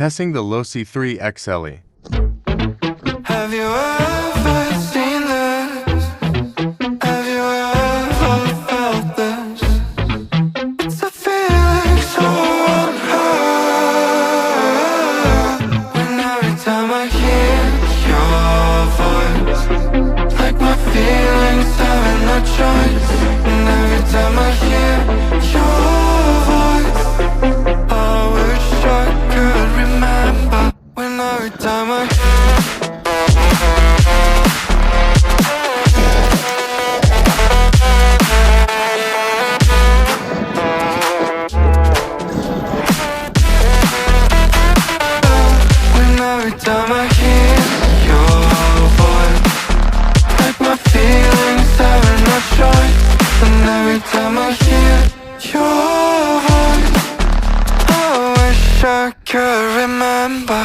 Testing the Losi 3XL. Have you ever seen this? Have you ever felt this? It's a feeling so unheard. When every time I hear your voice, like my feelings having no choice. And every time I hear your voice, I wish I could remember. When every time I every time I hear your voice, like my feelings having no choice. And every time I hear your voice, I wish I could remember.